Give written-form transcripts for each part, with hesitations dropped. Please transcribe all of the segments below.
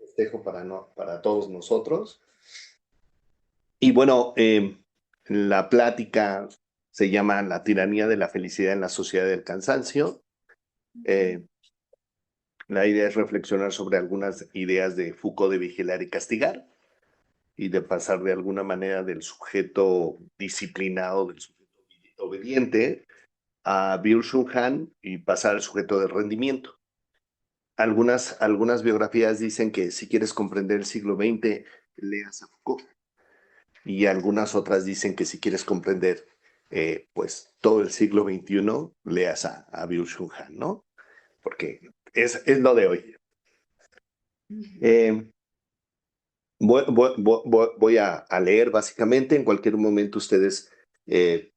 festejo para, no, para todos nosotros. Y bueno, la plática se llama La tiranía de la felicidad en la sociedad del cansancio. Eh, la idea es reflexionar sobre algunas ideas de Foucault de vigilar y castigar y de pasar de alguna manera del sujeto disciplinado, del sujeto obediente, a Byung-Chul Han y pasar al sujeto de rendimiento. Algunas biografías dicen que si quieres comprender el siglo XX, leas a Foucault. Y algunas otras dicen que si quieres comprender pues todo el siglo XXI, leas a Byung-Chul Han, ¿no? Porque es lo de hoy. Eh, voy a leer básicamente. En cualquier momento ustedes,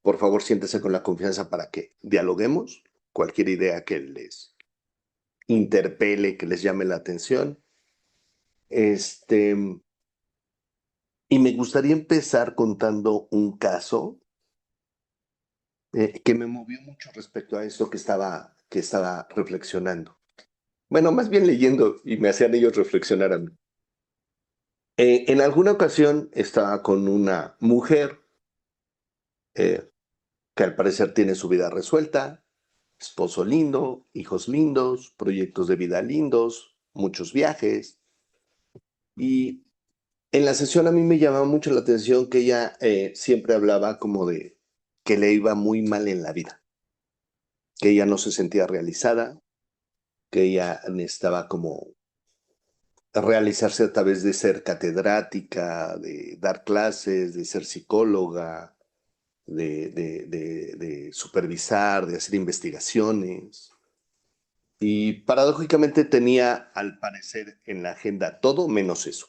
por favor, siéntense con la confianza para que dialoguemos. Cualquier idea que les interpele, que les llame la atención. Y me gustaría empezar contando un caso que me movió mucho respecto a esto que estaba reflexionando. Bueno, más bien leyendo y me hacían ellos reflexionar a mí. En alguna ocasión estaba con una mujer eh, que al parecer tiene su vida resuelta, esposo lindo, hijos lindos, proyectos de vida lindos, muchos viajes. Y en la sesión a mí me llamaba mucho la atención que ella siempre hablaba como de que le iba muy mal en la vida, que ella no se sentía realizada, que ella necesitaba como realizarse a través de ser catedrática, de dar clases, de ser psicóloga, de supervisar, de hacer investigaciones. Y paradójicamente tenía, al parecer, en la agenda todo menos eso.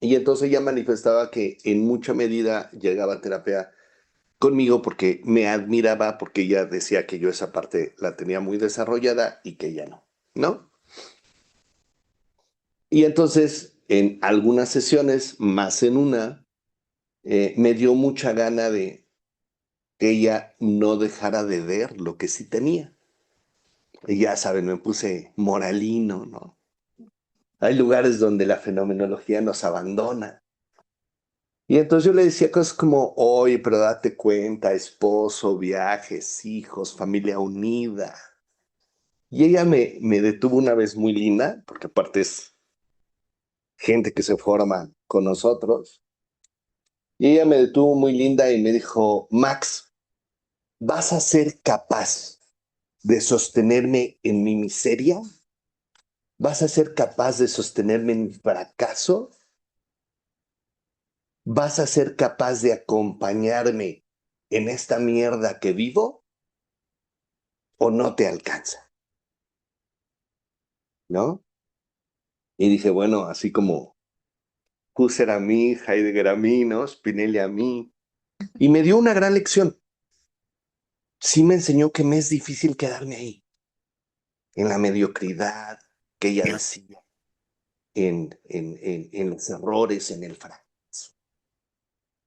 Y entonces ella manifestaba que en mucha medida llegaba a terapia conmigo porque me admiraba, porque ella decía que yo esa parte la tenía muy desarrollada y que ella no, ¿no? Y entonces, en algunas sesiones, más en una, me dio mucha gana de que ella no dejara de ver lo que sí tenía. Y ya saben, me puse moralino, ¿no? Hay lugares donde la fenomenología nos abandona. Y entonces yo le decía cosas como, oye, pero date cuenta, esposo, viajes, hijos, familia unida. Y ella me detuvo una vez muy linda, porque aparte es gente que se forma con nosotros. Y ella me detuvo muy linda y me dijo, Max, ¿vas a ser capaz de sostenerme en mi miseria? ¿Vas a ser capaz de sostenerme en mi fracaso? ¿Vas a ser capaz de acompañarme en esta mierda que vivo? ¿O no te alcanza? ¿No? Y dije, bueno, así como Husserl a mí, Heidegger a mí, ¿no? Spinelli a mí. Y me dio una gran lección. Sí me enseñó que me es difícil quedarme ahí, en la mediocridad que ella decía, en los errores, en el fracaso.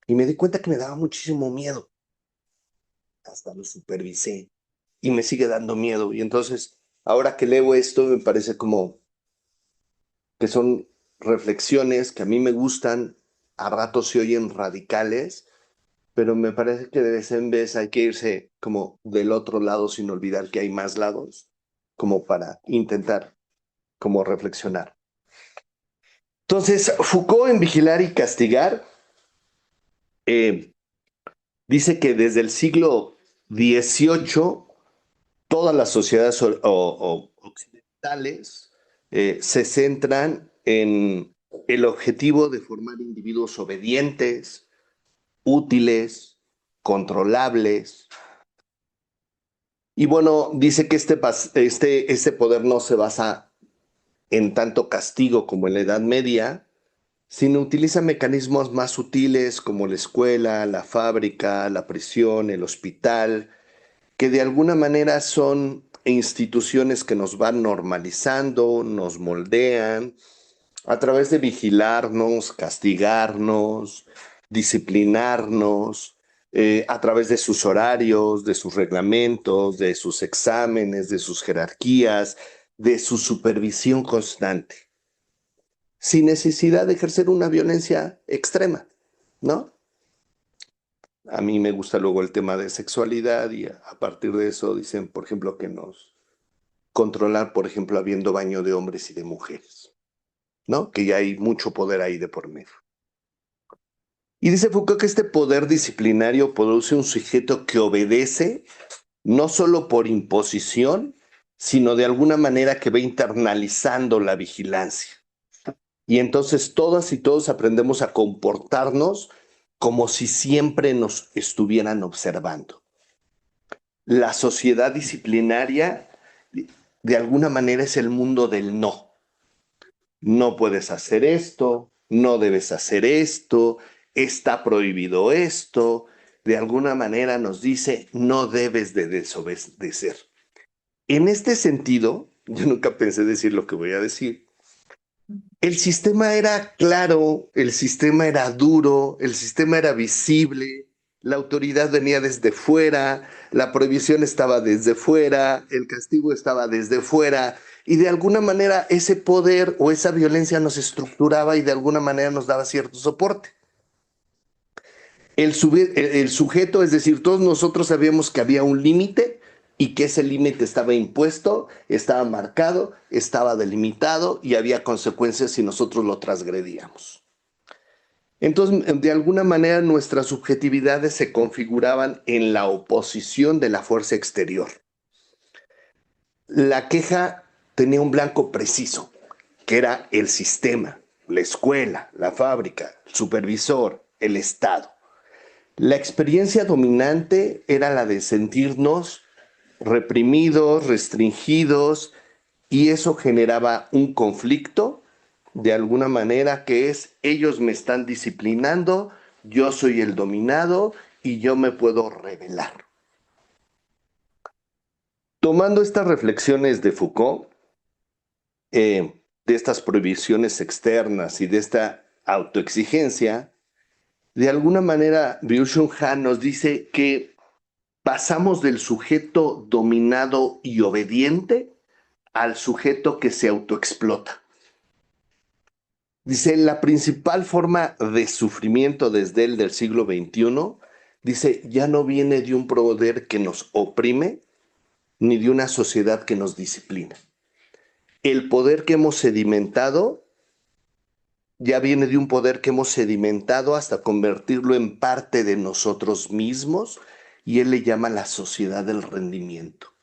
Y me di cuenta que me daba muchísimo miedo. Hasta lo supervisé y me sigue dando miedo. Y entonces, ahora que leo esto, me parece como que son reflexiones que a mí me gustan, a ratos se oyen radicales, pero me parece que de vez en vez hay que irse como del otro lado sin olvidar que hay más lados, como para intentar como reflexionar. Entonces, Foucault en Vigilar y Castigar eh, dice que desde el siglo XVIII todas las sociedades occidentales se centran en el objetivo de formar individuos obedientes, útiles, controlables. Y bueno, dice que este poder no se basa en tanto castigo como en la Edad Media, sino utiliza mecanismos más sutiles como la escuela, la fábrica, la prisión, el hospital, que de alguna manera son instituciones que nos van normalizando, nos moldean, a través de vigilarnos, castigarnos, disciplinarnos, a través de sus horarios, de sus reglamentos, de sus exámenes, de sus jerarquías, de su supervisión constante, sin necesidad de ejercer una violencia extrema, ¿no? A mí me gusta luego el tema de sexualidad y a partir de eso dicen, por ejemplo, que nos controlar, por ejemplo, habiendo baño de hombres y de mujeres, ¿no? Que ya hay mucho poder ahí de por medio. Y dice Foucault que este poder disciplinario produce un sujeto que obedece no solo por imposición, sino de alguna manera que va internalizando la vigilancia. Y entonces todas y todos aprendemos a comportarnos como si siempre nos estuvieran observando. La sociedad disciplinaria, de alguna manera, es el mundo del no. No puedes hacer esto, no debes hacer esto, está prohibido esto. De alguna manera nos dice, no debes de desobedecer. En este sentido, yo nunca pensé decir lo que voy a decir. El sistema era claro, el sistema era duro, el sistema era visible, la autoridad venía desde fuera, la prohibición estaba desde fuera, el castigo estaba desde fuera, y de alguna manera ese poder o esa violencia nos estructuraba y de alguna manera nos daba cierto soporte. El sujeto, es decir, todos nosotros sabíamos que había un límite y que ese límite estaba impuesto, estaba marcado, estaba delimitado y había consecuencias si nosotros lo transgredíamos. Entonces, de alguna manera, nuestras subjetividades se configuraban en la oposición de la fuerza exterior. La queja tenía un blanco preciso, que era el sistema, la escuela, la fábrica, el supervisor, el Estado. La experiencia dominante era la de sentirnos reprimidos, restringidos, y eso generaba un conflicto, de alguna manera, que es, ellos me están disciplinando, yo soy el dominado y yo me puedo rebelar. Tomando estas reflexiones de Foucault, de estas prohibiciones externas y de esta autoexigencia, de alguna manera, Byung-Chul Han nos dice que pasamos del sujeto dominado y obediente al sujeto que se autoexplota. Dice, la principal forma de sufrimiento desde el del siglo XXI, dice, ya no viene de un poder que nos oprime, ni de una sociedad que nos disciplina. El poder que hemos sedimentado ya viene de un poder que hemos sedimentado hasta convertirlo en parte de nosotros mismos, y él le llama la sociedad del rendimiento.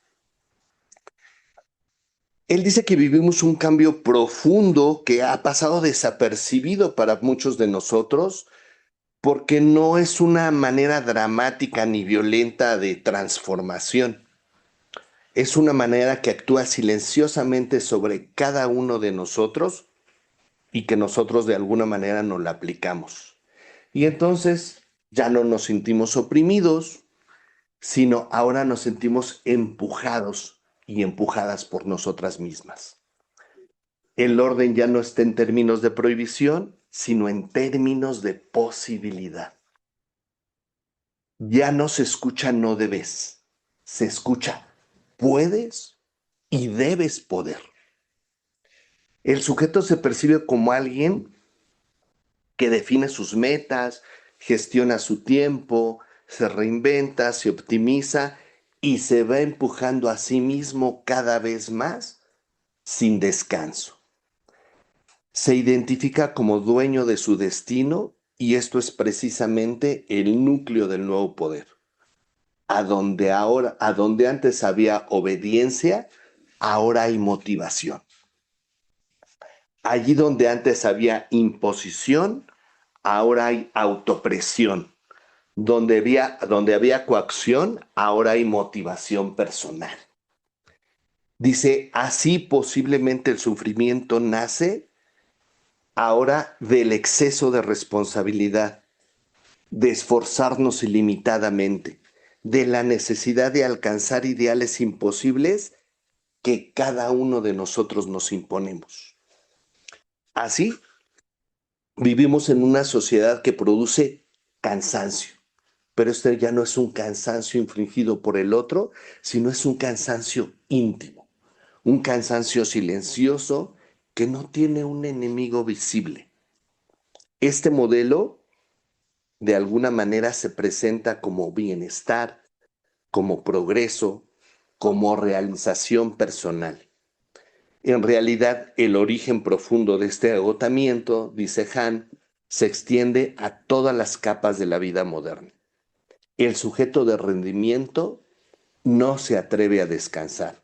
Él dice que vivimos un cambio profundo que ha pasado desapercibido para muchos de nosotros, porque no es una manera dramática ni violenta de transformación. Es una manera que actúa silenciosamente sobre cada uno de nosotros y que nosotros de alguna manera nos la aplicamos. Y entonces ya no nos sentimos oprimidos, sino ahora nos sentimos empujados y empujadas por nosotras mismas. El orden ya no está en términos de prohibición, sino en términos de posibilidad. Ya no se escucha no debes, se escucha puedes y debes poder. El sujeto se percibe como alguien que define sus metas, gestiona su tiempo, se reinventa, se optimiza y se va empujando a sí mismo cada vez más sin descanso. Se identifica como dueño de su destino y esto es precisamente el núcleo del nuevo poder. A donde antes había obediencia, ahora hay motivación. Allí donde antes había imposición, ahora hay autopresión. Donde había coacción, ahora hay motivación personal. Dice, así posiblemente el sufrimiento nace ahora del exceso de responsabilidad, de esforzarnos ilimitadamente, de la necesidad de alcanzar ideales imposibles que cada uno de nosotros nos imponemos. Así, vivimos en una sociedad que produce cansancio, pero este ya no es un cansancio infligido por el otro, sino es un cansancio íntimo, un cansancio silencioso que no tiene un enemigo visible. Este modelo de alguna manera se presenta como bienestar, como progreso, como realización personal. En realidad, el origen profundo de este agotamiento, dice Hahn, se extiende a todas las capas de la vida moderna. El sujeto de rendimiento no se atreve a descansar.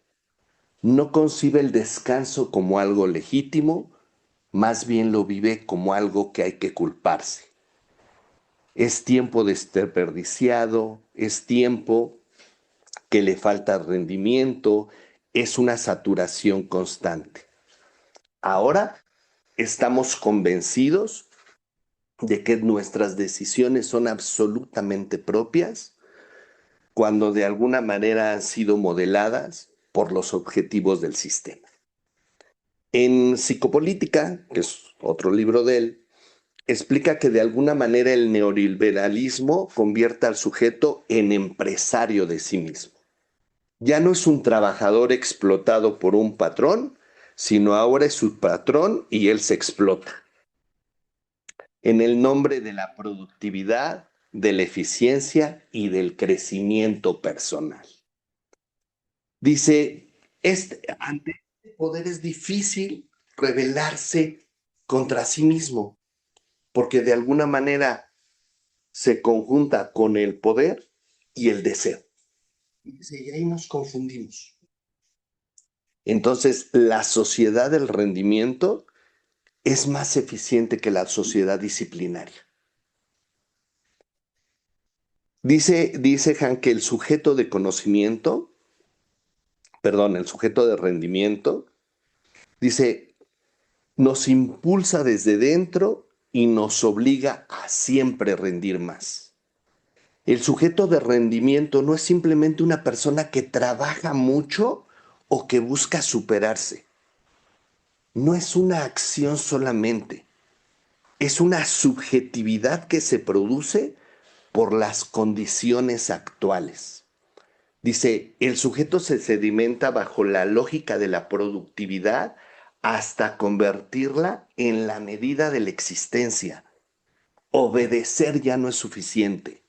No concibe el descanso como algo legítimo, más bien lo vive como algo que hay que culparse. Es tiempo desperdiciado, es tiempo que le falta rendimiento, es una saturación constante. Ahora estamos convencidos de que nuestras decisiones son absolutamente propias cuando de alguna manera han sido modeladas por los objetivos del sistema. En Psicopolítica, que es otro libro de él, explica que de alguna manera el neoliberalismo convierte al sujeto en empresario de sí mismo. Ya no es un trabajador explotado por un patrón, sino ahora es su patrón y él se explota. En el nombre de la productividad, de la eficiencia y del crecimiento personal. Dice, ante este poder es difícil rebelarse contra sí mismo, porque de alguna manera se conjunta con el poder y el deseo. Y ahí nos confundimos. Entonces, la sociedad del rendimiento es más eficiente que la sociedad disciplinaria. Dice Han que el sujeto de conocimiento, perdón, el sujeto de rendimiento, dice, nos impulsa desde dentro y nos obliga a siempre rendir más. El sujeto de rendimiento no es simplemente una persona que trabaja mucho o que busca superarse. No es una acción solamente, es una subjetividad que se produce por las condiciones actuales. Dice, el sujeto se sedimenta bajo la lógica de la productividad hasta convertirla en la medida de la existencia. Obedecer ya no es suficiente.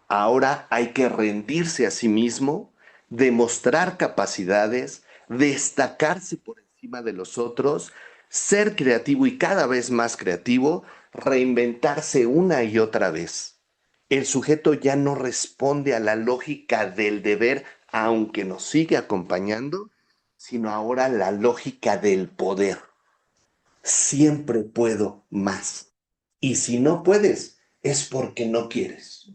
Ahora hay que rendirse a sí mismo, demostrar capacidades, destacarse por encima de los otros, ser creativo y cada vez más creativo, reinventarse una y otra vez. El sujeto ya no responde a la lógica del deber, aunque nos sigue acompañando, sino ahora la lógica del poder. Siempre puedo más. Y si no puedes, es porque no quieres.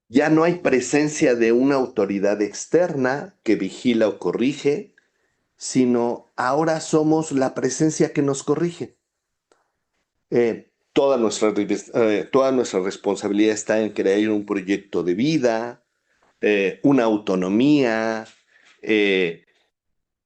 Ya no hay presencia de una autoridad externa que vigila o corrige, sino ahora somos la presencia que nos corrige. Toda nuestra responsabilidad está en crear un proyecto de vida, una autonomía, eh,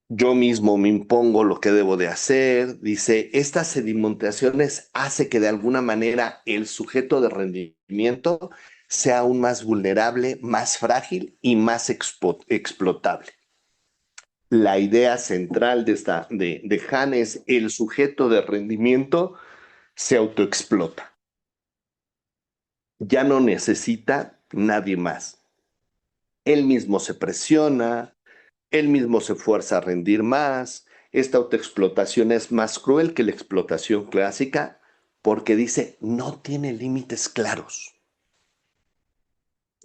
yo mismo me impongo lo que debo de hacer. Dice, estas sedimentaciones hace que de alguna manera el sujeto de rendimiento sea aún más vulnerable, más frágil y más explotable. La idea central de Han es el sujeto de rendimiento se autoexplota. Ya no necesita nadie más. Él mismo se presiona, él mismo se fuerza a rendir más. Esta autoexplotación es más cruel que la explotación clásica porque dice, no tiene límites claros.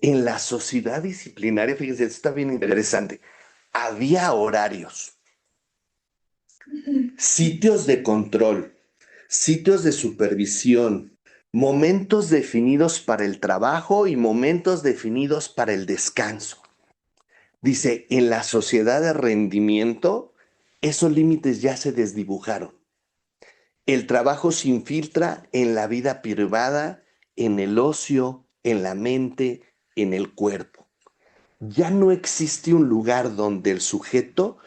En la sociedad disciplinaria, fíjense, esto está bien interesante, había horarios, sitios de control, sitios de supervisión, momentos definidos para el trabajo y momentos definidos para el descanso. Dice, en la sociedad de rendimiento, esos límites ya se desdibujaron. El trabajo se infiltra en la vida privada, en el ocio, en la mente, en el cuerpo. Ya no existe un lugar donde el sujeto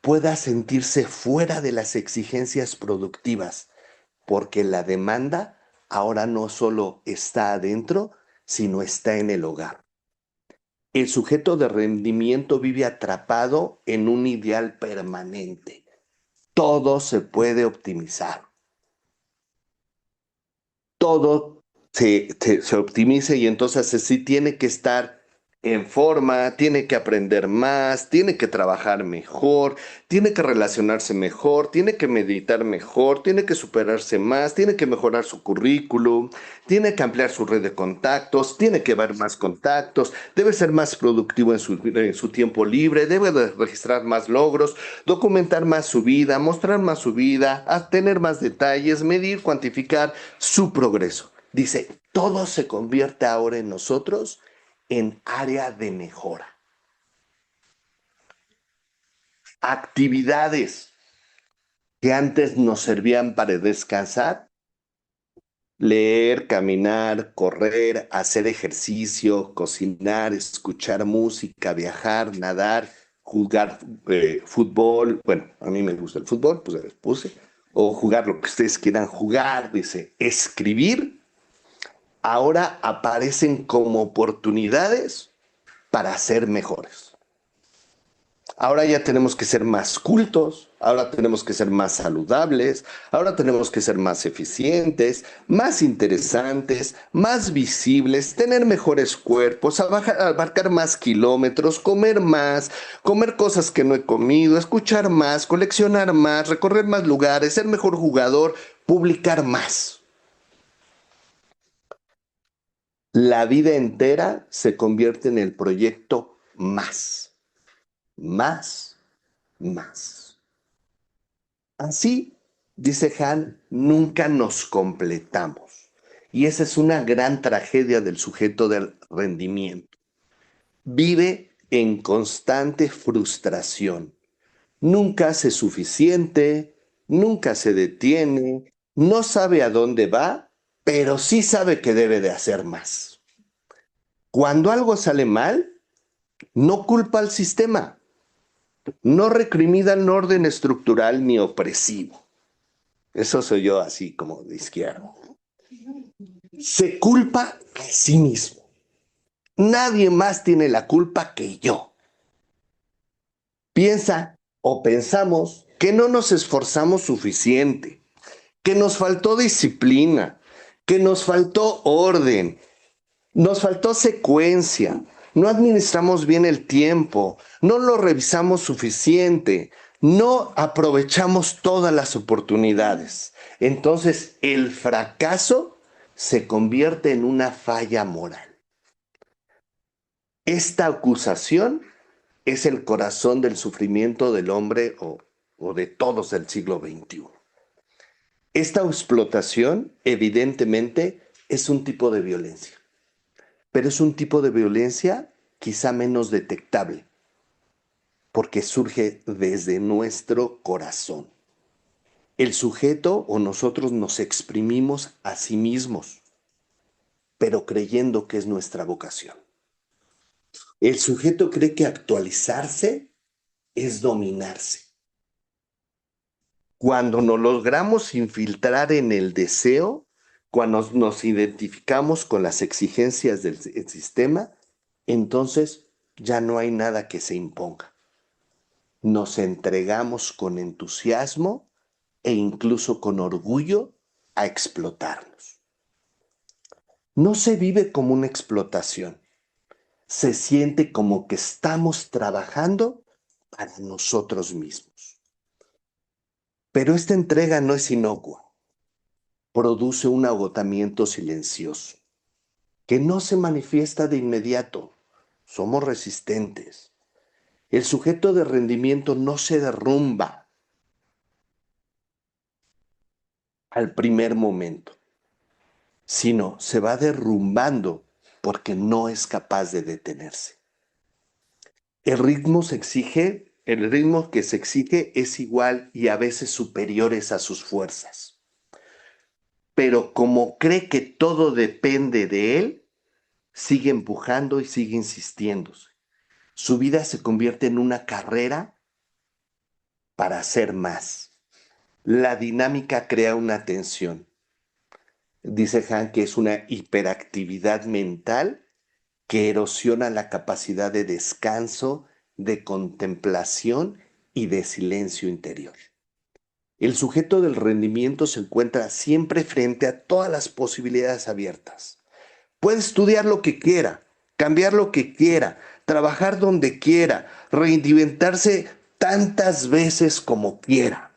pueda sentirse fuera de las exigencias productivas, porque la demanda ahora no solo está adentro, sino está en el hogar. El sujeto de rendimiento vive atrapado en un ideal permanente. Todo se puede optimizar. Todo se optimice y entonces sí tiene que estar en forma, tiene que aprender más, tiene que trabajar mejor, tiene que relacionarse mejor, tiene que meditar mejor, tiene que superarse más, tiene que mejorar su currículum, tiene que ampliar su red de contactos, tiene que ver más contactos, debe ser más productivo en su tiempo libre, debe de registrar más logros, documentar más su vida, mostrar más su vida, tener más detalles, medir, cuantificar su progreso. Dice, todo se convierte ahora en nosotros en área de mejora. Actividades que antes nos servían para descansar, leer, caminar, correr, hacer ejercicio, cocinar, escuchar música, viajar, nadar, jugar fútbol. Bueno, a mí me gusta el fútbol, pues les puse. O jugar lo que ustedes quieran jugar, dice, escribir, ahora aparecen como oportunidades para ser mejores. Ahora ya tenemos que ser más cultos, ahora tenemos que ser más saludables, ahora tenemos que ser más eficientes, más interesantes, más visibles, tener mejores cuerpos, abarcar más kilómetros, comer cosas que no he comido, escuchar más, coleccionar más, recorrer más lugares, ser mejor jugador, publicar más. La vida entera se convierte en el proyecto más, más, más. Así, dice Han, nunca nos completamos. Y esa es una gran tragedia del sujeto del rendimiento. Vive en constante frustración. Nunca hace suficiente, nunca se detiene, no sabe a dónde va, pero sí sabe que debe de hacer más. Cuando algo sale mal, no culpa al sistema, no recrimina el orden estructural ni opresivo. Eso soy yo así como de izquierda. Se culpa a sí mismo. Nadie más tiene la culpa que yo. Piensa o pensamos que no nos esforzamos suficiente, que nos faltó disciplina, que nos faltó orden, nos faltó secuencia, no administramos bien el tiempo, no lo revisamos suficiente, no aprovechamos todas las oportunidades. Entonces el fracaso se convierte en una falla moral. Esta acusación es el corazón del sufrimiento del hombre o de todos del siglo XXI. Esta explotación evidentemente es un tipo de violencia, pero es un tipo de violencia quizá menos detectable, porque surge desde nuestro corazón. El sujeto o nosotros nos exprimimos a sí mismos, pero creyendo que es nuestra vocación. El sujeto cree que actualizarse es dominarse. Cuando nos logramos infiltrar en el deseo, cuando nos identificamos con las exigencias del sistema, entonces ya no hay nada que se imponga. Nos entregamos con entusiasmo e incluso con orgullo a explotarnos. No se vive como una explotación, se siente como que estamos trabajando para nosotros mismos. Pero esta entrega no es inocua, produce un agotamiento silencioso que no se manifiesta de inmediato. Somos resistentes. El sujeto de rendimiento no se derrumba al primer momento, sino se va derrumbando porque no es capaz de detenerse. El ritmo que se exige es igual y a veces superiores a sus fuerzas. Pero como cree que todo depende de él, sigue empujando y sigue insistiéndose. Su vida se convierte en una carrera para hacer más. La dinámica crea una tensión. Dice Han que es una hiperactividad mental que erosiona la capacidad de descanso, de contemplación y de silencio interior. El sujeto del rendimiento se encuentra siempre frente a todas las posibilidades abiertas. Puede estudiar lo que quiera, cambiar lo que quiera, trabajar donde quiera, reinventarse tantas veces como quiera.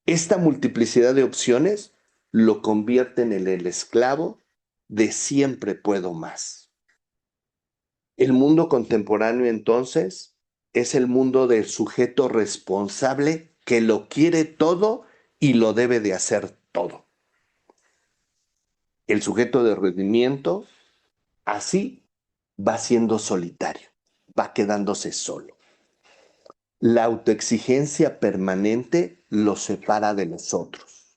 Esta multiplicidad de opciones lo convierte en el esclavo de siempre puedo más. El mundo contemporáneo entonces es el mundo del sujeto responsable que lo quiere todo y lo debe de hacer todo. El sujeto de rendimiento así va siendo solitario, va quedándose solo. La autoexigencia permanente lo separa de los otros.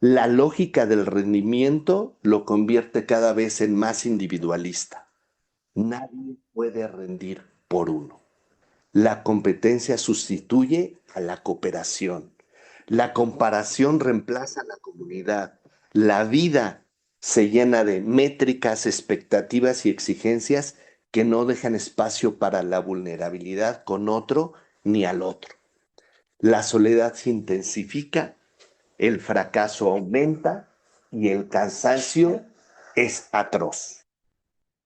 La lógica del rendimiento lo convierte cada vez en más individualista. Nadie puede rendir por uno. La competencia sustituye a la cooperación. La comparación reemplaza a la comunidad. La vida se llena de métricas, expectativas y exigencias que no dejan espacio para la vulnerabilidad con otro ni al otro. La soledad se intensifica, el fracaso aumenta y el cansancio es atroz.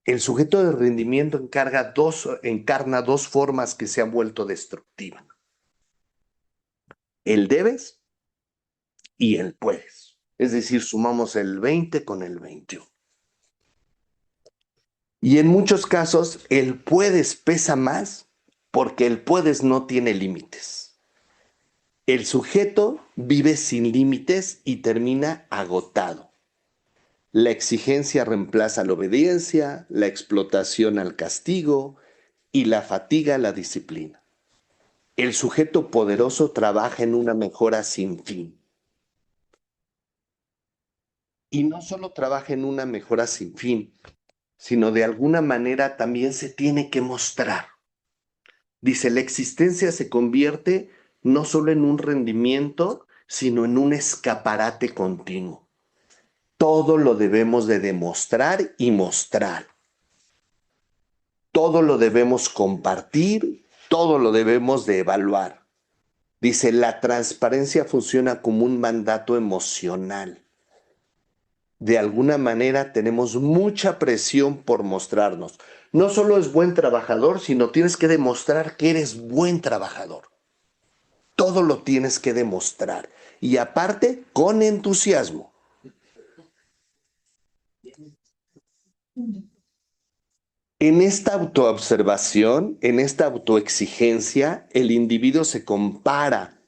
El sujeto de rendimiento encarna dos formas que se han vuelto destructivas. El debes y el puedes. Es decir, sumamos el 20 con el 21. Y en muchos casos el puedes pesa más porque el puedes no tiene límites. El sujeto vive sin límites y termina agotado. La exigencia reemplaza la obediencia, la explotación al castigo y la fatiga a la disciplina. El sujeto poderoso trabaja en una mejora sin fin. Y no solo trabaja en una mejora sin fin, sino de alguna manera también se tiene que mostrar. Dice, la existencia se convierte no solo en un rendimiento, sino en un escaparate continuo. Todo lo debemos de demostrar y mostrar. Todo lo debemos compartir, todo lo debemos de evaluar. Dice, la transparencia funciona como un mandato emocional. De alguna manera tenemos mucha presión por mostrarnos. No solo es buen trabajador, sino tienes que demostrar que eres buen trabajador. Todo lo tienes que demostrar. Y aparte, con entusiasmo. En esta autoobservación, en esta autoexigencia, el individuo se compara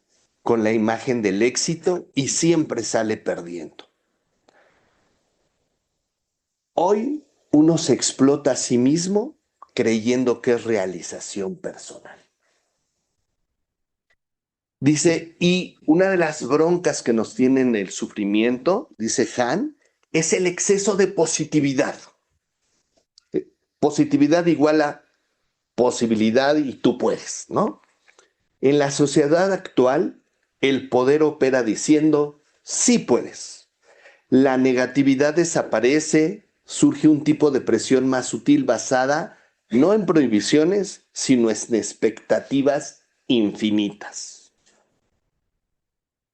con la imagen del éxito y siempre sale perdiendo. Hoy uno se explota a sí mismo creyendo que es realización personal. Dice, y una de las broncas que nos tiene en el sufrimiento, dice Han, es el exceso de positividad. Positividad igual a posibilidad y tú puedes, ¿no? En la sociedad actual, el poder opera diciendo, sí puedes. La negatividad desaparece, surge un tipo de presión más sutil basada no en prohibiciones, sino en expectativas infinitas.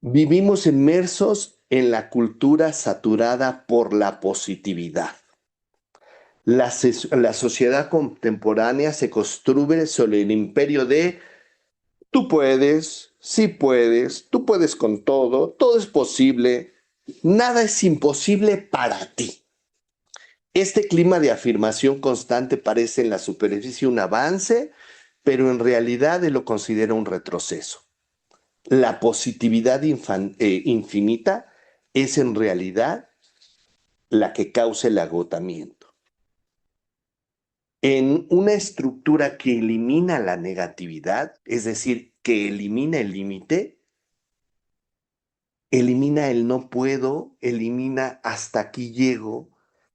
Vivimos inmersos en la cultura saturada por la positividad. La sociedad contemporánea se construye sobre el imperio de tú puedes, sí puedes, tú puedes con todo es posible, nada es imposible para ti. Este clima de afirmación constante parece en la superficie un avance, pero en realidad él lo considera un retroceso. La positividad infinita es en realidad la que causa el agotamiento. En una estructura que elimina la negatividad, es decir, que elimina el límite, elimina el no puedo, elimina hasta aquí llego.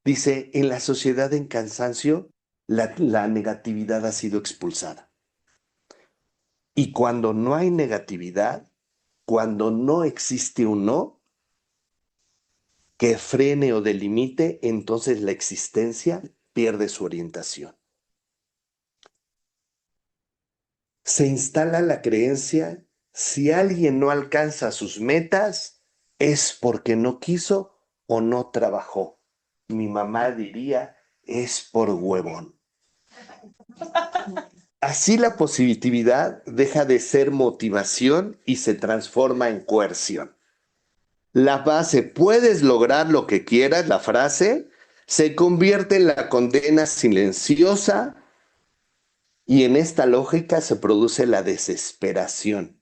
Dice, en la sociedad en cansancio, la negatividad ha sido expulsada. Y cuando no hay negatividad, cuando no existe un no que frene o delimite, entonces la existencia pierde su orientación. Se instala la creencia, si alguien no alcanza sus metas, es porque no quiso o no trabajó. Mi mamá diría, es por huevón. Así la positividad deja de ser motivación y se transforma en coerción. La base, puedes lograr lo que quieras, la frase, se convierte en la condena silenciosa y en esta lógica se produce la desesperación,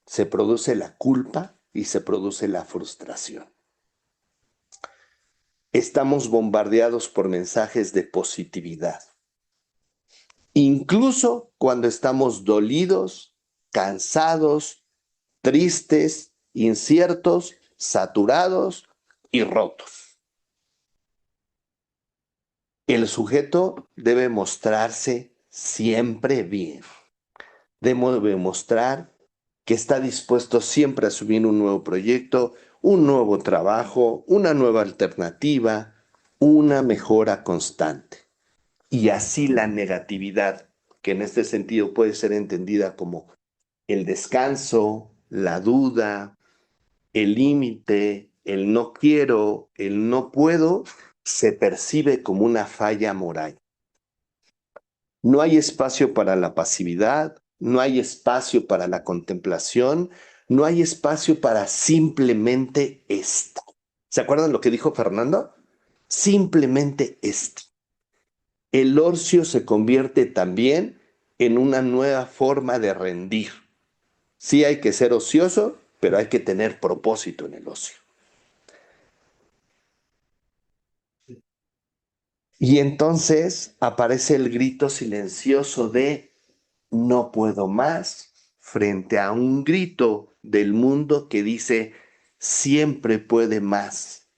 se produce la culpa y se produce la frustración. Estamos bombardeados por mensajes de positividad, incluso cuando estamos dolidos, cansados, tristes, inciertos, saturados y rotos. El sujeto debe mostrarse siempre bien. Debe mostrar que está dispuesto siempre a asumir un nuevo proyecto, un nuevo trabajo, una nueva alternativa, una mejora constante. Y así la negatividad, que en este sentido puede ser entendida como el descanso, la duda, el límite, el no quiero, el no puedo, se percibe como una falla moral. No hay espacio para la pasividad, no hay espacio para la contemplación, no hay espacio para simplemente esto. ¿Se acuerdan lo que dijo Fernando? Simplemente esto. El ocio se convierte también en una nueva forma de rendir. Sí hay que ser ocioso, pero hay que tener propósito en el ocio. Y entonces aparece el grito silencioso de no puedo más, frente a un grito del mundo que dice siempre puede más.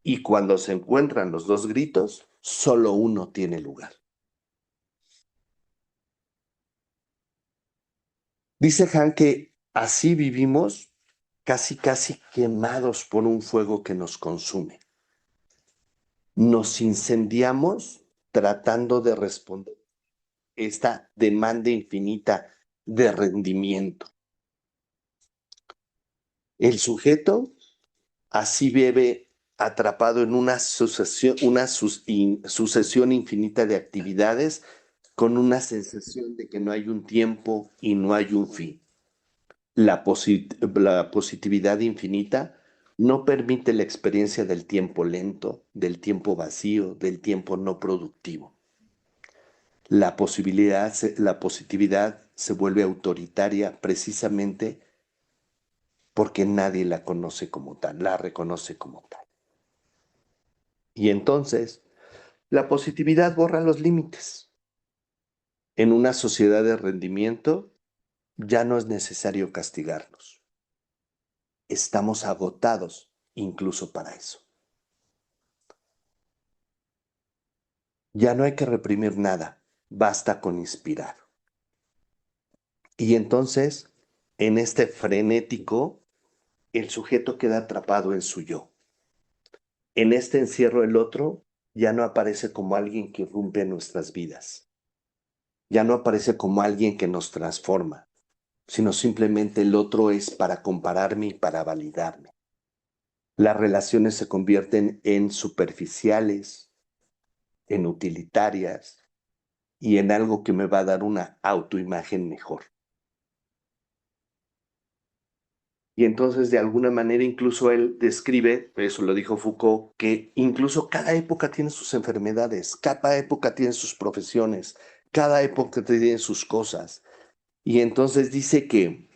Y cuando se encuentran los dos gritos, solo uno tiene lugar. Dice Han que así vivimos casi quemados por un fuego que nos consume. Nos incendiamos tratando de responder esta demanda infinita de rendimiento. El sujeto así vive atrapado en sucesión infinita de actividades con una sensación de que no hay un tiempo y no hay un fin. La positividad infinita no permite la experiencia del tiempo lento, del tiempo vacío, del tiempo no productivo. La positividad se vuelve autoritaria precisamente porque nadie la conoce como tal, la reconoce como tal. Y entonces, la positividad borra los límites. En una sociedad de rendimiento, ya no es necesario castigarnos. Estamos agotados incluso para eso. Ya no hay que reprimir nada, basta con inspirar. Y entonces, en este frenético, el sujeto queda atrapado en su yo. En este encierro el otro ya no aparece como alguien que irrumpe nuestras vidas. Ya no aparece como alguien que nos transforma, sino simplemente el otro es para compararme y para validarme. Las relaciones se convierten en superficiales, en utilitarias y en algo que me va a dar una autoimagen mejor. Y entonces, de alguna manera, incluso él describe, eso lo dijo Foucault, que incluso cada época tiene sus enfermedades, cada época tiene sus profesiones, cada época tiene sus cosas. Y entonces dice que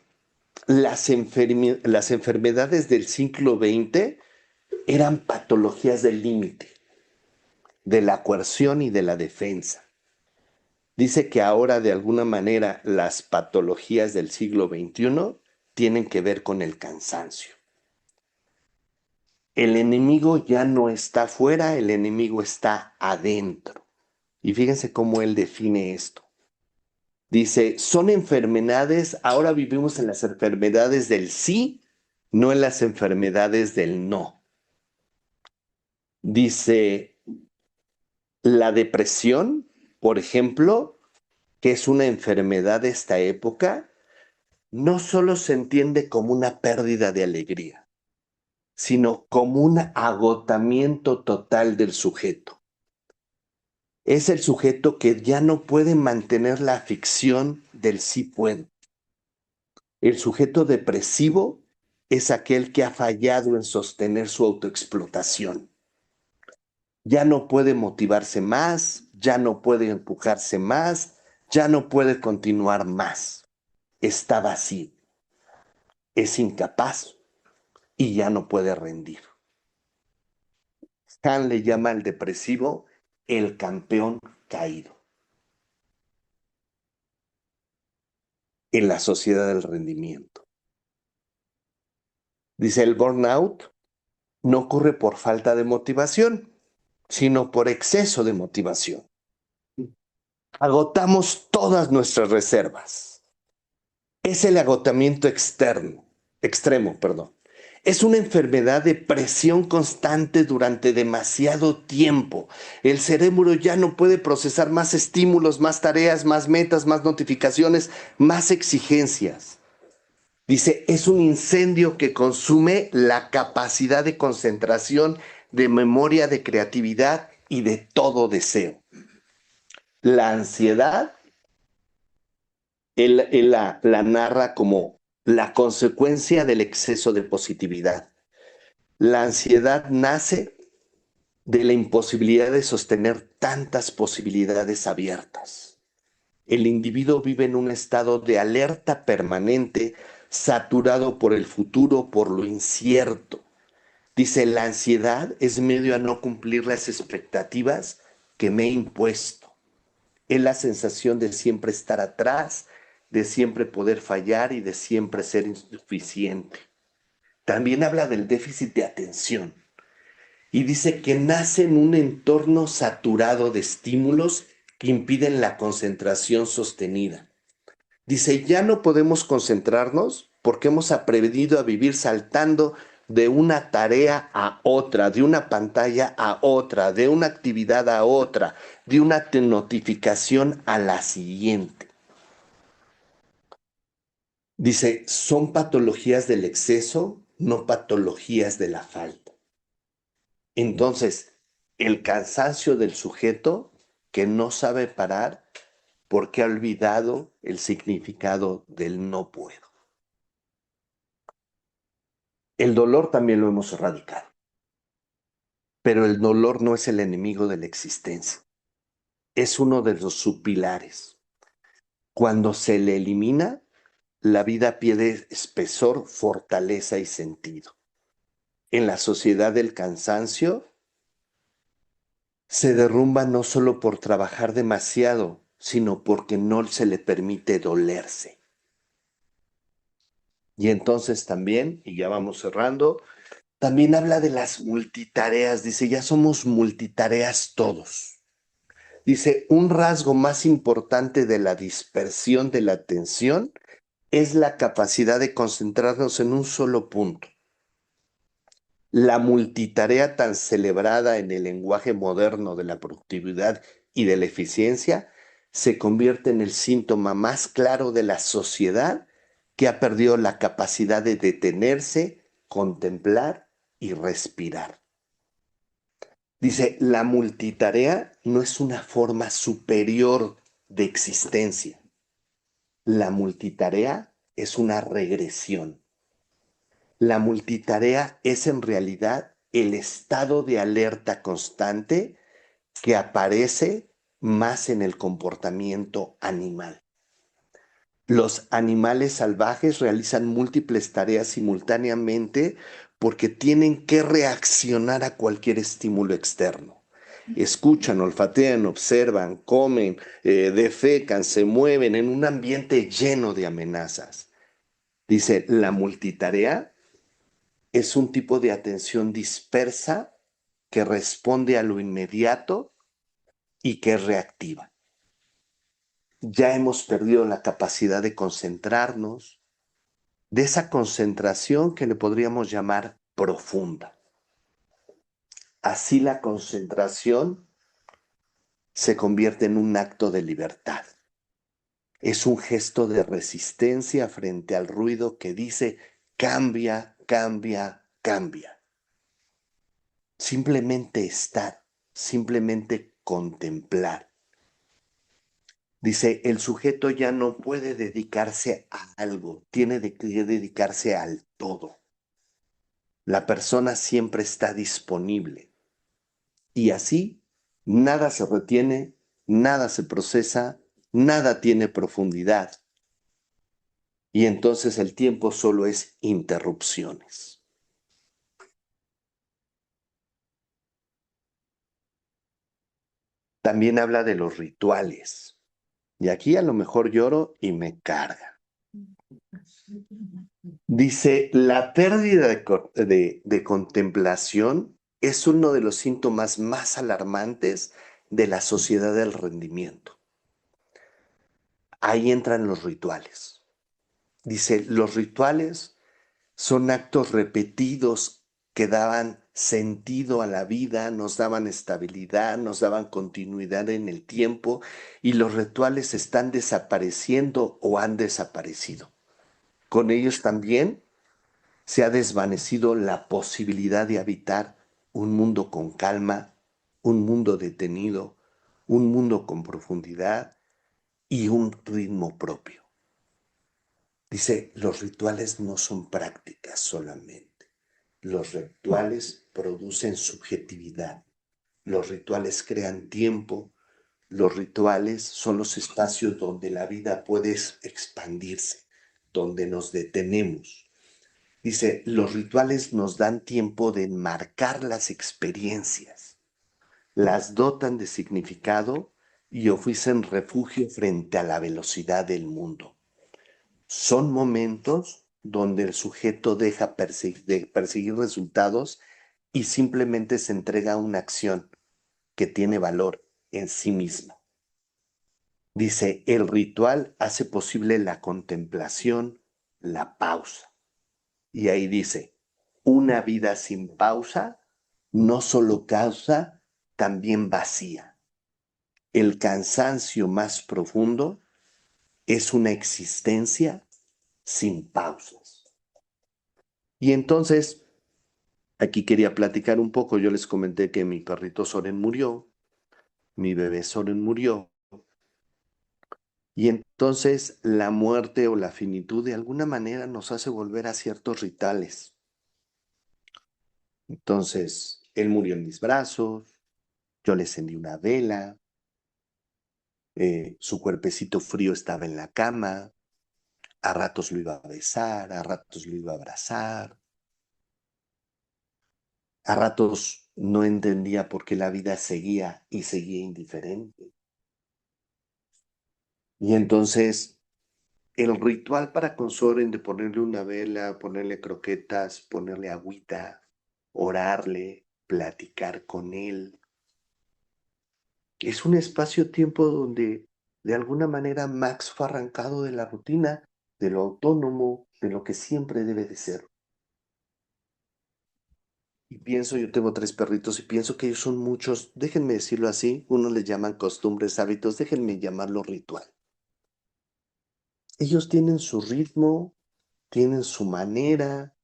las enfermedades del siglo XX eran patologías del límite, de la coerción y de la defensa. Dice que ahora, de alguna manera, las patologías del siglo XXI tienen que ver con el cansancio. El enemigo ya no está afuera, el enemigo está adentro. Y fíjense cómo él define esto. Dice, son enfermedades, ahora vivimos en las enfermedades del sí, no en las enfermedades del no. Dice, La depresión, por ejemplo, que es una enfermedad de esta época, no solo se entiende como una pérdida de alegría, sino como un agotamiento total del sujeto. Es el sujeto que ya no puede mantener la ficción del sí puedo. El sujeto depresivo es aquel que ha fallado en sostener su autoexplotación. Ya no puede motivarse más, ya no puede empujarse más, ya no puede continuar más. Está vacío, es incapaz y ya no puede rendir. Han le llama al depresivo el campeón caído en la sociedad del rendimiento. Dice, el burnout no ocurre por falta de motivación, sino por exceso de motivación. Agotamos todas nuestras reservas. Es el agotamiento extremo, perdón. Es una enfermedad de presión constante durante demasiado tiempo. El cerebro ya no puede procesar más estímulos, más tareas, más metas, más notificaciones, más exigencias. Dice, es un incendio que consume la capacidad de concentración, de memoria, de creatividad y de todo deseo. La ansiedad, él la narra como la consecuencia del exceso de positividad. La ansiedad nace de la imposibilidad de sostener tantas posibilidades abiertas. El individuo vive en un estado de alerta permanente, saturado por el futuro, por lo incierto. Dice, la ansiedad es medio a no cumplir las expectativas que me he impuesto. Es la sensación de siempre estar atrás, de siempre poder fallar y de siempre ser insuficiente. También habla del déficit de atención y dice que nace en un entorno saturado de estímulos que impiden la concentración sostenida. Dice, ya no podemos concentrarnos porque hemos aprendido a vivir saltando de una tarea a otra, de una pantalla a otra, de una actividad a otra, de una notificación a la siguiente. Dice, son patologías del exceso, no patologías de la falta. Entonces, el cansancio del sujeto que no sabe parar porque ha olvidado el significado del no puedo. El dolor también lo hemos erradicado, pero el dolor no es el enemigo de la existencia, es uno de los subpilares. Cuando se le elimina, la vida pierde espesor, fortaleza y sentido. En la sociedad del cansancio, se derrumba no solo por trabajar demasiado, sino porque no se le permite dolerse. Y entonces también, y ya vamos cerrando, también habla de las multitareas. Dice, ya somos multitareas todos. Dice, un rasgo más importante de la dispersión de la atención es la capacidad de concentrarnos en un solo punto. La multitarea tan celebrada en el lenguaje moderno de la productividad y de la eficiencia se convierte en el síntoma más claro de la sociedad que ha perdido la capacidad de detenerse, contemplar y respirar. Dice, la multitarea no es una forma superior de existencia. La multitarea es una regresión. La multitarea es en realidad el estado de alerta constante que aparece más en el comportamiento animal. Los animales salvajes realizan múltiples tareas simultáneamente porque tienen que reaccionar a cualquier estímulo externo. Escuchan, olfatean, observan, comen, defecan, se mueven en un ambiente lleno de amenazas. Dice, la multitarea es un tipo de atención dispersa que responde a lo inmediato y que es reactiva. Ya hemos perdido la capacidad de concentrarnos, de esa concentración que le podríamos llamar profunda. Así la concentración se convierte en un acto de libertad. Es un gesto de resistencia frente al ruido que dice, cambia, cambia, cambia. Simplemente estar, simplemente contemplar. Dice, el sujeto ya no puede dedicarse a algo, tiene que dedicarse al todo. La persona siempre está disponible. Y así, nada se retiene, nada se procesa, nada tiene profundidad. Y entonces el tiempo solo es interrupciones. También habla de los rituales. Y aquí a lo mejor lloro y me carga. Dice, la pérdida de contemplación es uno de los síntomas más alarmantes de la sociedad del rendimiento. Ahí entran los rituales. Dice, los rituales son actos repetidos que daban sentido a la vida, nos daban estabilidad, nos daban continuidad en el tiempo y los rituales están desapareciendo o han desaparecido. Con ellos también se ha desvanecido la posibilidad de habitar un mundo con calma, un mundo detenido, un mundo con profundidad y un ritmo propio. Dice, los rituales no son prácticas solamente. Los rituales producen subjetividad. Los rituales crean tiempo. Los rituales son los espacios donde la vida puede expandirse, donde nos detenemos. Dice, los rituales nos dan tiempo de enmarcar las experiencias, las dotan de significado y ofrecen refugio frente a la velocidad del mundo. Son momentos donde el sujeto deja de perseguir resultados y simplemente se entrega a una acción que tiene valor en sí misma. Dice, el ritual hace posible la contemplación, la pausa. Y ahí dice, una vida sin pausa no solo causa, también vacía. El cansancio más profundo es una existencia sin pausas. Y entonces, aquí quería platicar un poco. Yo les comenté que mi perrito Soren murió, mi bebé Soren murió. Y entonces la muerte o la finitud de alguna manera nos hace volver a ciertos rituales. Entonces, él murió en mis brazos, yo le encendí una vela, su cuerpecito frío estaba en la cama, a ratos lo iba a besar, a ratos lo iba a abrazar, a ratos no entendía por qué la vida seguía y seguía indiferente. Y entonces el ritual para con Soren de ponerle una vela, ponerle croquetas, ponerle agüita, orarle, platicar con él, es un espacio-tiempo donde de alguna manera Max fue arrancado de la rutina, de lo autónomo, de lo que siempre debe de ser. Y pienso, yo tengo 3 perritos y pienso que ellos son muchos, déjenme decirlo así, unos les llaman costumbres, hábitos, déjenme llamarlo ritual. Ellos tienen su ritmo, tienen su manera,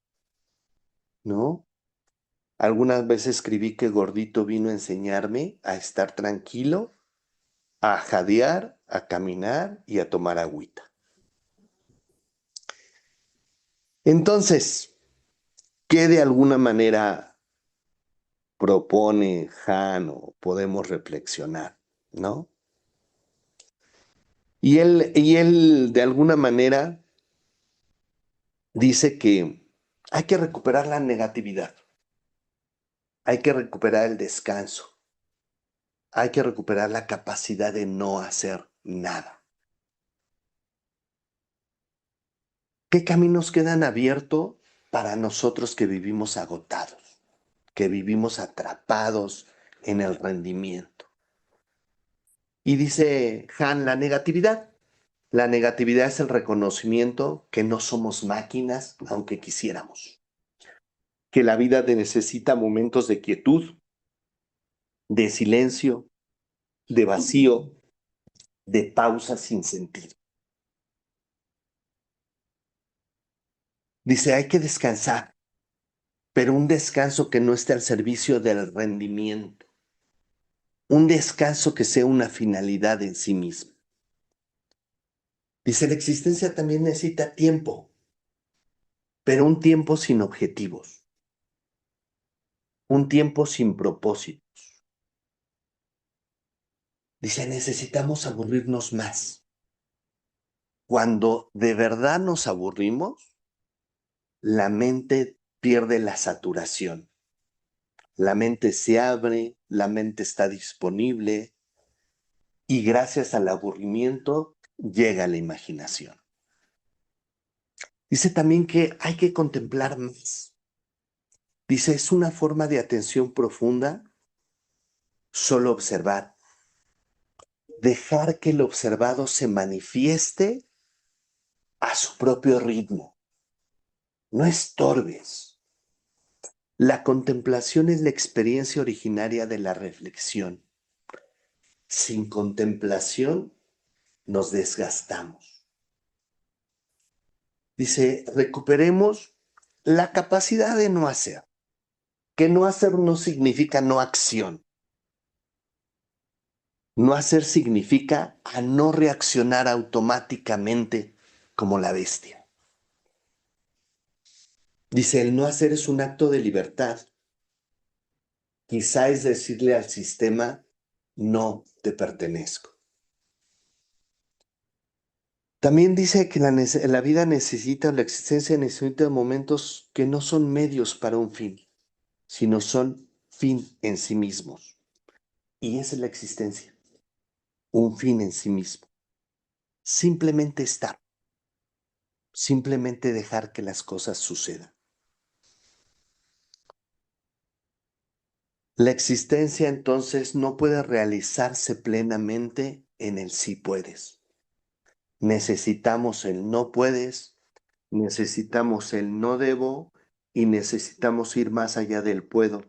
¿no? Algunas veces escribí que Gordito vino a enseñarme a estar tranquilo, a jadear, a caminar y a tomar agüita. Entonces, ¿qué de alguna manera propone Han o podemos reflexionar, ¿no? Y él de alguna manera dice que hay que recuperar la negatividad, hay que recuperar el descanso, hay que recuperar la capacidad de no hacer nada. ¿Qué caminos quedan abiertos para nosotros que vivimos agotados, que vivimos atrapados en el rendimiento? Y dice Han, la negatividad. La negatividad es el reconocimiento que no somos máquinas, aunque quisiéramos. Que la vida necesita momentos de quietud, de silencio, de vacío, de pausa sin sentido. Dice, hay que descansar, pero un descanso que no esté al servicio del rendimiento, un descanso que sea una finalidad en sí mismo. Dice, la existencia también necesita tiempo, pero un tiempo sin objetivos, un tiempo sin propósito. Dice, necesitamos aburrirnos más. Cuando de verdad nos aburrimos, la mente pierde la saturación. La mente se abre, la mente está disponible y gracias al aburrimiento llega la imaginación. Dice también que hay que contemplar más. Dice, es una forma de atención profunda solo observar. Dejar que el observado se manifieste a su propio ritmo. No estorbes. La contemplación es la experiencia originaria de la reflexión. Sin contemplación nos desgastamos. Dice, recuperemos la capacidad de no hacer. Que no hacer no significa no acción. No hacer significa a no reaccionar automáticamente como la bestia. Dice, el no hacer es un acto de libertad. Quizá es decirle al sistema, no te pertenezco. También dice que la vida necesita, la existencia necesita momentos que no son medios para un fin, sino son fin en sí mismos. Y esa es la existencia, un fin en sí mismo. Simplemente estar, simplemente dejar que las cosas sucedan. La existencia entonces no puede realizarse plenamente en el sí puedes. Necesitamos el no puedes, necesitamos el no debo y necesitamos ir más allá del puedo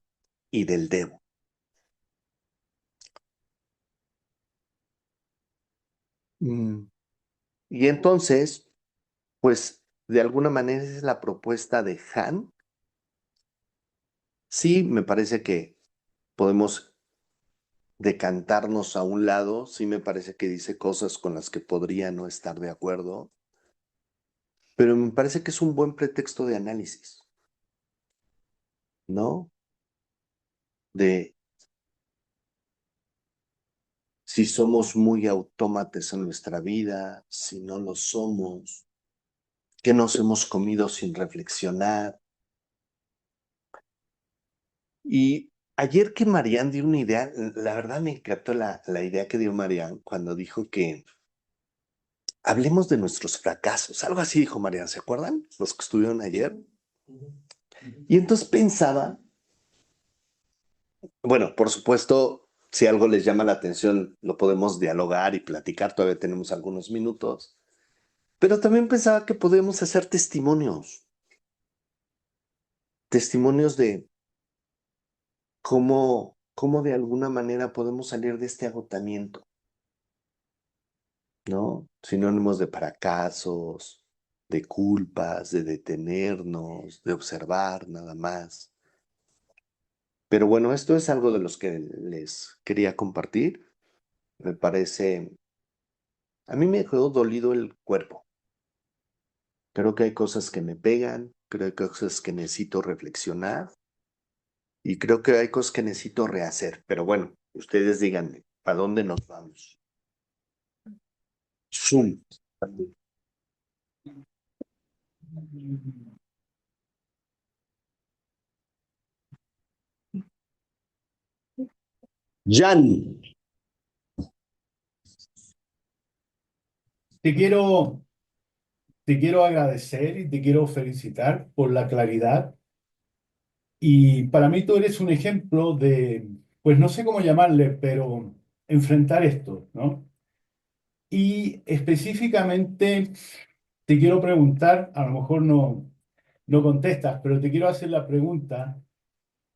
y del debo. Mm. Y entonces, pues de alguna manera esa es la propuesta de Han. Sí, me parece que podemos decantarnos a un lado, sí me parece que dice cosas con las que podría no estar de acuerdo, pero me parece que es un buen pretexto de análisis, ¿no? De si somos muy autómatas en nuestra vida, si no lo somos, qué nos hemos comido sin reflexionar. Y ayer que Marianne dio una idea, la verdad me encantó la idea que dio Marianne cuando dijo que hablemos de nuestros fracasos. Algo así dijo Marianne, ¿se acuerdan? Los que estuvieron ayer. Y entonces pensaba, bueno, por supuesto, si algo les llama la atención, lo podemos dialogar y platicar, todavía tenemos algunos minutos. Pero también pensaba que podemos hacer testimonios, testimonios de cómo de alguna manera podemos salir de este agotamiento, ¿no? Sinónimos de fracasos, de culpas, de detenernos, de observar nada más. Pero bueno, esto es algo de los que les quería compartir. Me parece, a mí me dejó dolido el cuerpo. Creo que hay cosas que me pegan, creo que hay cosas que necesito reflexionar y creo que hay cosas que necesito rehacer. Pero bueno, ustedes díganme, ¿para dónde nos vamos? Zoom. Jan. Te quiero, te quiero agradecer y te quiero felicitar por la claridad. Y para mí tú eres un ejemplo de, pues no sé cómo llamarle, pero enfrentar esto, ¿no? Y específicamente te quiero preguntar, a lo mejor no contestas, pero te quiero hacer la pregunta,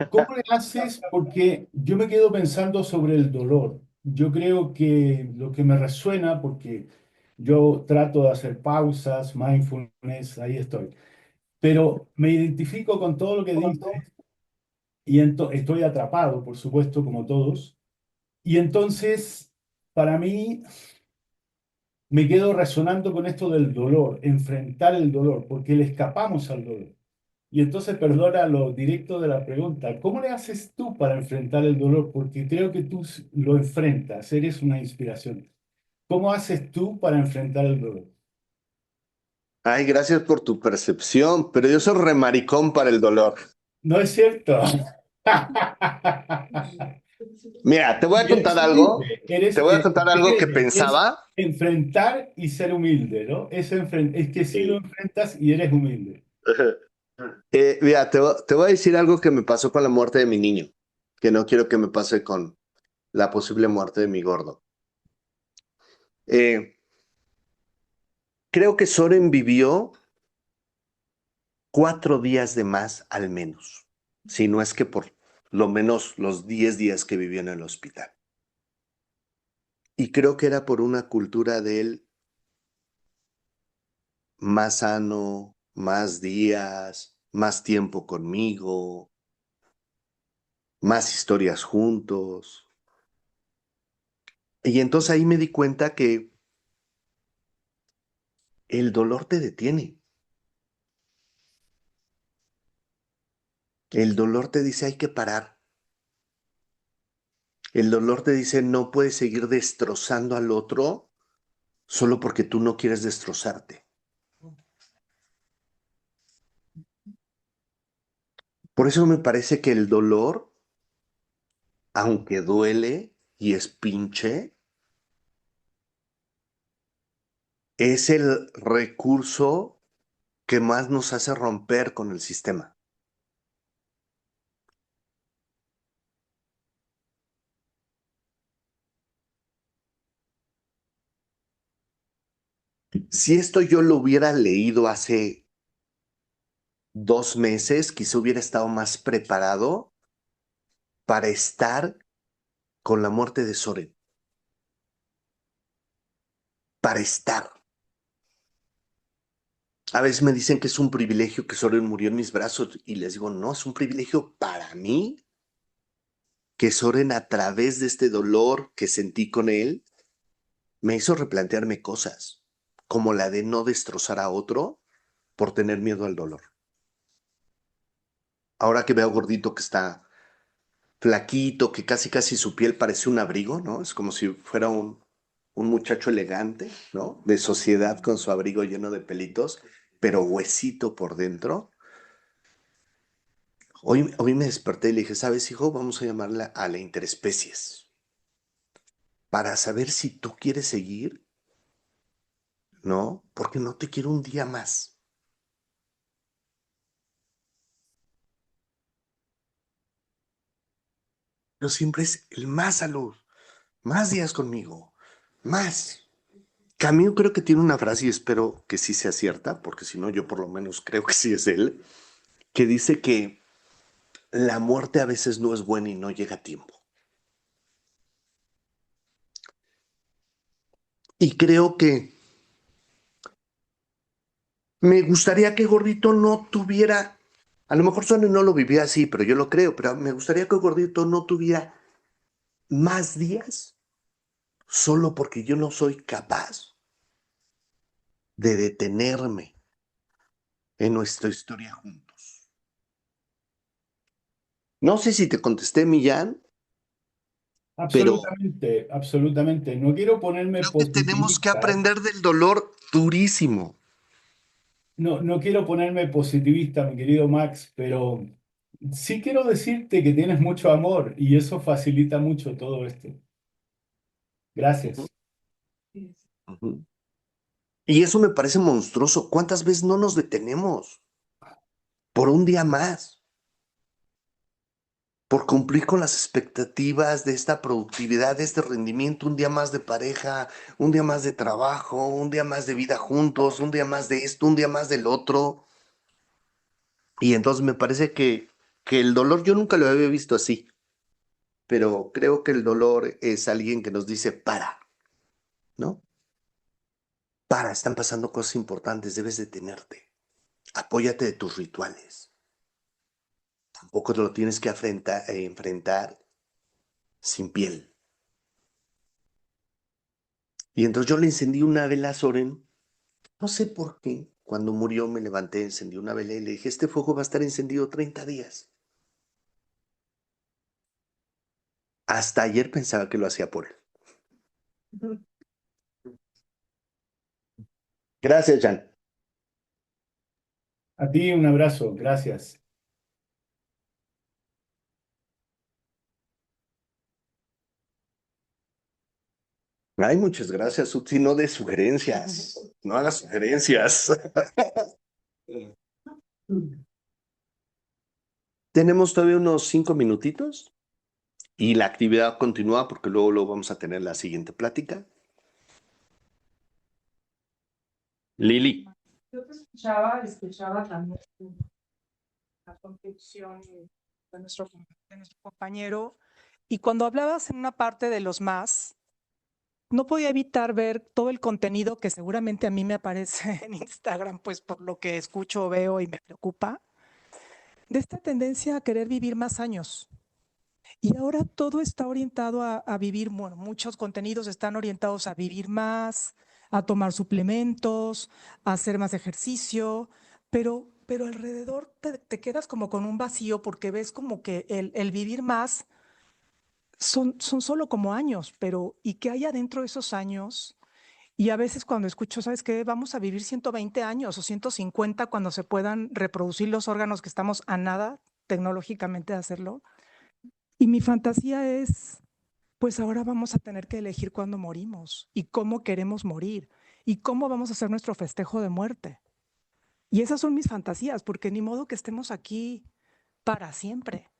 ¿cómo le haces? Porque yo me quedo pensando sobre el dolor. yo creo que lo que me resuena, porque yo trato de hacer pausas, mindfulness, ahí estoy, pero me identifico con todo lo que dices y estoy atrapado, por supuesto, como todos. Y entonces, para mí, me quedo resonando con esto del dolor, enfrentar el dolor, porque le escapamos al dolor. Y entonces, perdona lo directo de la pregunta, ¿cómo le haces tú para enfrentar el dolor? Porque creo que tú lo enfrentas, eres una inspiración. ¿Cómo haces tú para enfrentar el dolor? Ay, gracias por tu percepción, pero yo soy remaricón para el dolor. No es cierto. Mira, te voy a Y eres contar algo, humilde, te eres, voy a contar algo que es pensaba. enfrentar y ser humilde, ¿no? Es que sí lo Sí. enfrentas y eres humilde. Mira, te voy a decir algo que me pasó con la muerte de mi niño, que no quiero que me pase con la posible muerte de mi gordo. Eh, Creo que Soren vivió 4 días de más al menos, si no es que por lo menos los 10 días que vivió en el hospital. Y creo que era por una cultura de él más sano, más días, más tiempo conmigo, más historias juntos. Y entonces ahí me di cuenta que el dolor te detiene. El dolor te dice hay que parar. El dolor te dice no puedes seguir destrozando al otro solo porque tú no quieres destrozarte. Por eso me parece que el dolor, aunque duele y es pinche, es el recurso que más nos hace romper con el sistema. Si esto yo lo hubiera leído hace 2 meses, quizá hubiera estado más preparado para estar con la muerte de Soren, para estar. A veces me dicen que es un privilegio que Soren murió en mis brazos y les digo, no, es un privilegio para mí que Soren a través de este dolor que sentí con él me hizo replantearme cosas, como la de no destrozar a otro por tener miedo al dolor. Ahora que veo gordito que está flaquito, que casi casi su piel parece un abrigo, ¿no? Es como si fuera un muchacho elegante, ¿no? De sociedad con su abrigo lleno de pelitos, pero huesito por dentro. Hoy me desperté y le dije, ¿sabes, hijo? Vamos a llamarla a la interespecies para saber si tú quieres seguir, ¿no? Porque no te quiero un día más. Pero siempre es el más salud, más días conmigo, más. Camilo creo que tiene una frase y espero que sí sea cierta, porque si no, yo por lo menos creo que sí es él, que dice que la muerte a veces no es buena y no llega a tiempo. Y creo que me gustaría que Gordito no tuviera, a lo mejor Sony no lo vivía así, pero yo lo creo, pero me gustaría que Gordito no tuviera más días solo porque yo no soy capaz de detenerme en nuestra historia juntos. No sé si te contesté, Millán, pero Absolutamente, absolutamente. No quiero ponerme creo que tenemos que positivista, aprender del dolor durísimo. no quiero ponerme positivista, mi querido Max, pero sí quiero decirte que tienes mucho amor y eso facilita mucho todo esto. Ujú, Gracias. ujú. Y eso me parece monstruoso. ¿Cuántas veces no nos detenemos por un día más? Por cumplir con las expectativas de esta productividad, de este rendimiento, un día más de pareja, un día más de trabajo, un día más de vida juntos, un día más de esto, un día más del otro. Y entonces me parece que el dolor yo nunca lo había visto así. pero creo que el dolor es alguien que nos dice, para, ¿no? Para, están pasando cosas importantes, debes detenerte. Apóyate de tus rituales. Tampoco te lo tienes que enfrentar sin piel. Y entonces yo le encendí una vela a Soren. No sé por qué. Cuando murió me levanté, encendí una vela y le dije, este fuego va a estar encendido 30 días. Hasta ayer pensaba que lo hacía por él. Gracias, Jan. A ti un abrazo, gracias. Ay, muchas gracias, Utsi. No de sugerencias. No hagas sugerencias. Tenemos todavía unos 5 minutitos y la actividad continúa porque luego lo vamos a tener la siguiente plática. Lili. Yo te escuchaba también la contribución de nuestro compañero, y cuando hablabas en una parte de los más, no podía evitar ver todo el contenido que seguramente a mí me aparece en Instagram, pues por lo que escucho, veo y me preocupa, de esta tendencia a querer vivir más años. Y ahora todo está orientado a vivir, bueno, muchos contenidos están orientados a vivir más, a tomar suplementos, a hacer más ejercicio, pero alrededor te quedas como con un vacío porque ves como que el vivir más son solo como años, pero ¿y qué hay adentro de esos años? Y a veces cuando escucho, ¿sabes qué? Vamos a vivir 120 años o 150 cuando se puedan reproducir los órganos que estamos a nada tecnológicamente de hacerlo. Y mi fantasía es, pues ahora vamos a tener que elegir cuándo morimos y cómo queremos morir y cómo vamos a hacer nuestro festejo de muerte. Y esas son mis fantasías, porque ni modo que estemos aquí para siempre.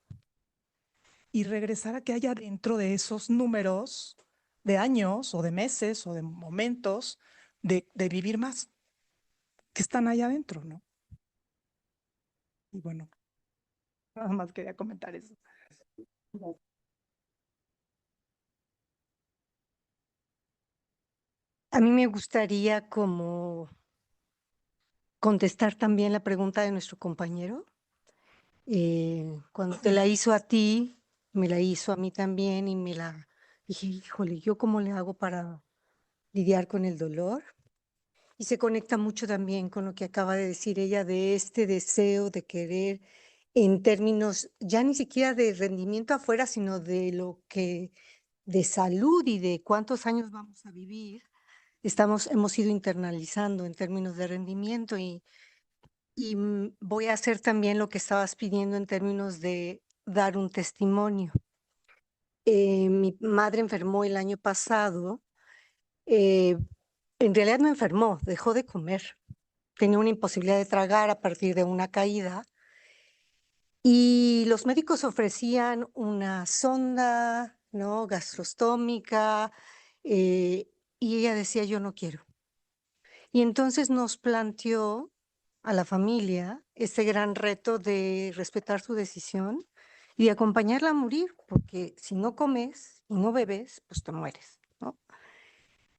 Y regresar a que haya dentro de esos números de años o de meses o de momentos de vivir más que están allá adentro, ¿no? Y bueno, nada más quería comentar eso. A mí me gustaría como contestar también la pregunta de nuestro compañero. Cuando te la hizo a ti, me la hizo a mí también y me la dije, híjole, ¿yo cómo le hago para lidiar con el dolor? Y se conecta mucho también con lo que acaba de decir ella de este deseo de querer en términos ya ni siquiera de rendimiento afuera, sino de lo que, de salud y de cuántos años vamos a vivir. Hemos ido internalizando en términos de rendimiento y voy a hacer también lo que estabas pidiendo en términos de dar un testimonio. Mi madre enfermó el año pasado. eh, en realidad no enfermó, dejó de comer. Tenía una imposibilidad de tragar a partir de una caída y los médicos ofrecían una sonda, ¿no? Gastrostómica, y ella decía, yo no quiero. Y entonces nos planteó a la familia ese gran reto de respetar su decisión y de acompañarla a morir, porque si no comes y no bebes, pues te mueres, ¿no?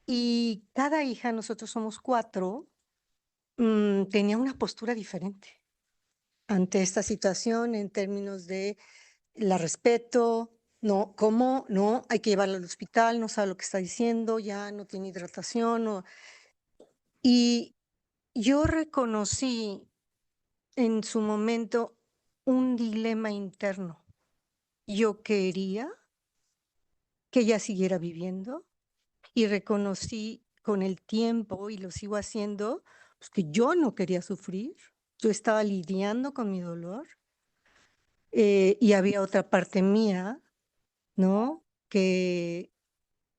Y cada hija, nosotros somos 4, tenía una postura diferente ante esta situación en términos de la respeto, no, ¿cómo? No, hay que llevarla al hospital, no sabe lo que está diciendo, ya no tiene hidratación. Y yo reconocí en su momento un dilema interno. Yo quería que ella siguiera viviendo y reconocí con el tiempo, y lo sigo haciendo, pues que yo no quería sufrir. Yo estaba lidiando con mi dolor, y había otra parte mía, ¿no? Que,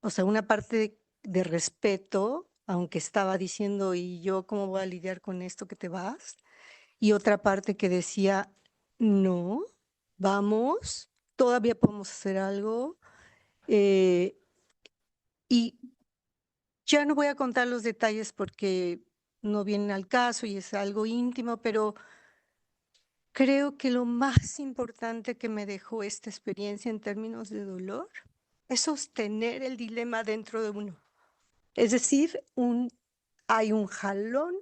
o sea, una parte de respeto, aunque estaba diciendo, ¿y yo cómo voy a lidiar con esto que te vas? Y otra parte que decía, no, vamos, todavía podemos hacer algo. eh, y ya no voy a contar los detalles porque no vienen al caso y es algo íntimo, pero creo que lo más importante que me dejó esta experiencia en términos de dolor es sostener el dilema dentro de uno. Es decir, hay un jalón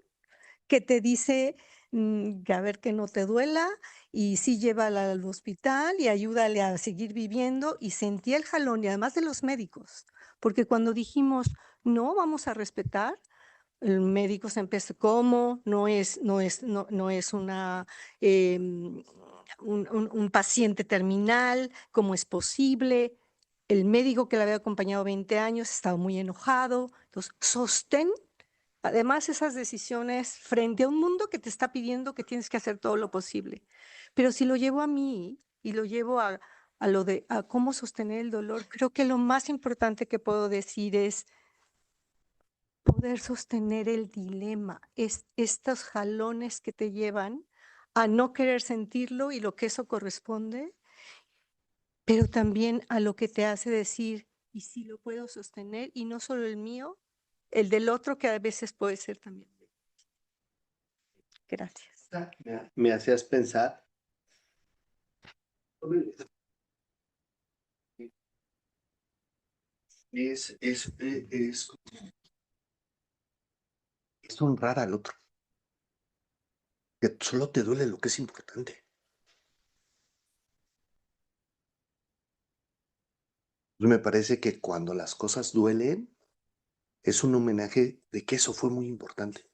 que te dice que a ver que no te duela y sí llévala al hospital y ayúdale a seguir viviendo. Y sentí el jalón, y además de los médicos, porque cuando dijimos no vamos a respetar, el médico se empezó, ¿cómo? No es un paciente terminal, ¿cómo es posible? El médico que le había acompañado 20 años estaba muy enojado. Entonces, sostén además esas decisiones frente a un mundo que te está pidiendo que tienes que hacer todo lo posible. Pero si lo llevo a mí y lo llevo a cómo sostener el dolor, creo que lo más importante que puedo decir es poder sostener el dilema, estos jalones que te llevan a no querer sentirlo y lo que eso corresponde, pero también a lo que te hace decir, y si lo puedo sostener, y no solo el mío, el del otro, que a veces puede ser también. Gracias. Me hacías pensar. Es honrar al otro. Que solo te duele lo que es importante. Me parece que cuando las cosas duelen, es un homenaje de que eso fue muy importante.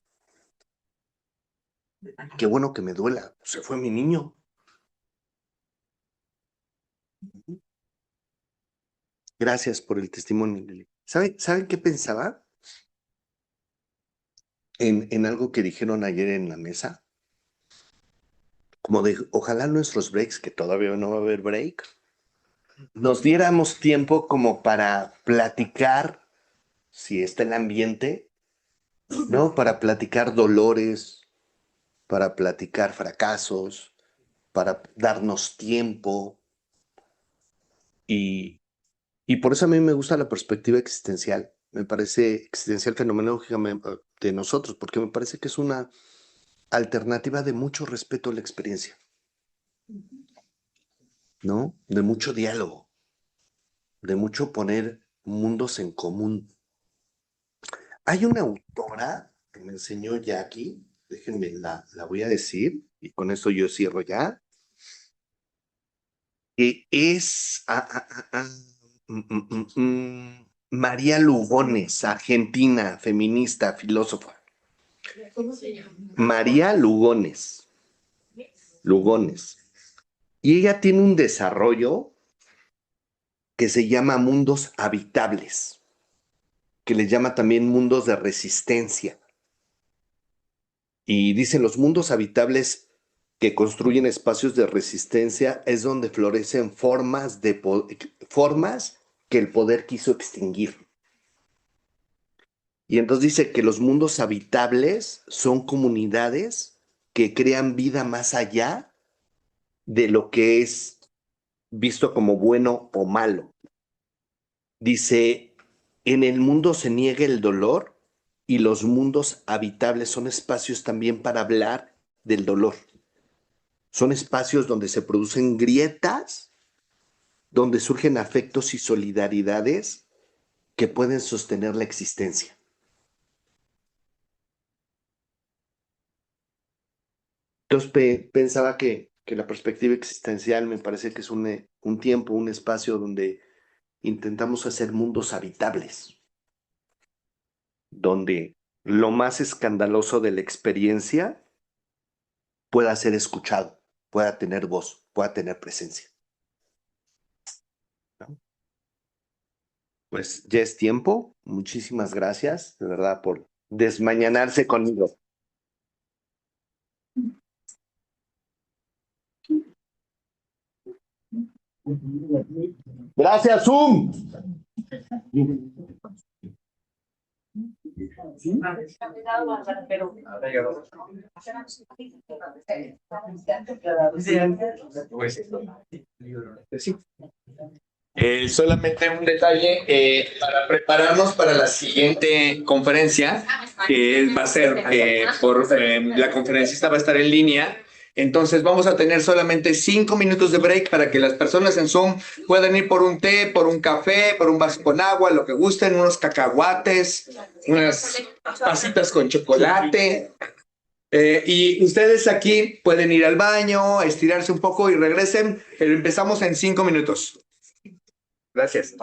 Qué bueno que me duela. Se fue mi niño. Gracias por el testimonio, Lili. ¿Saben qué pensaba? En algo que dijeron ayer en la mesa. Como de, ojalá nuestros breaks, que todavía no va a haber break, nos diéramos tiempo como para platicar, si está el ambiente, ¿no? Para platicar dolores, para platicar fracasos, para darnos tiempo. Y por eso a mí me gusta la perspectiva existencial. Me parece existencial fenomenológicamente de nosotros, porque me parece que es una alternativa de mucho respeto a la experiencia, ¿no? De mucho diálogo, de mucho poner mundos en común. Hay una autora que me enseñó Jackie, déjenme, la voy a decir, y con eso yo cierro ya, que es María Lugones, argentina, feminista, filósofa. ¿Cómo se llama? María Lugones. Lugones. Y ella tiene un desarrollo que se llama mundos habitables, que le llama también mundos de resistencia. Y dice, los mundos habitables que construyen espacios de resistencia es donde florecen formas que el poder quiso extinguir. Y entonces dice que los mundos habitables son comunidades que crean vida más allá de lo que es visto como bueno o malo. Dice, en el mundo se niega el dolor y los mundos habitables son espacios también para hablar del dolor. Son espacios donde se producen grietas, donde surgen afectos y solidaridades que pueden sostener la existencia. Entonces pensaba que la perspectiva existencial me parece que es un tiempo, un espacio donde intentamos hacer mundos habitables, donde lo más escandaloso de la experiencia pueda ser escuchado, pueda tener voz, pueda tener presencia, ¿no? Pues ya es tiempo. Muchísimas gracias, de verdad, por desmañanarse conmigo. Gracias, Zoom. Solamente un detalle para prepararnos para la siguiente conferencia, que va a ser la conferencista va a estar en línea. Entonces vamos a tener solamente 5 minutos de break para que las personas en Zoom puedan ir por un té, por un café, por un vaso con agua, lo que gusten, unos cacahuates, unas pasitas con chocolate. Y ustedes aquí pueden ir al baño, estirarse un poco y regresen, pero empezamos en 5 minutos. Gracias.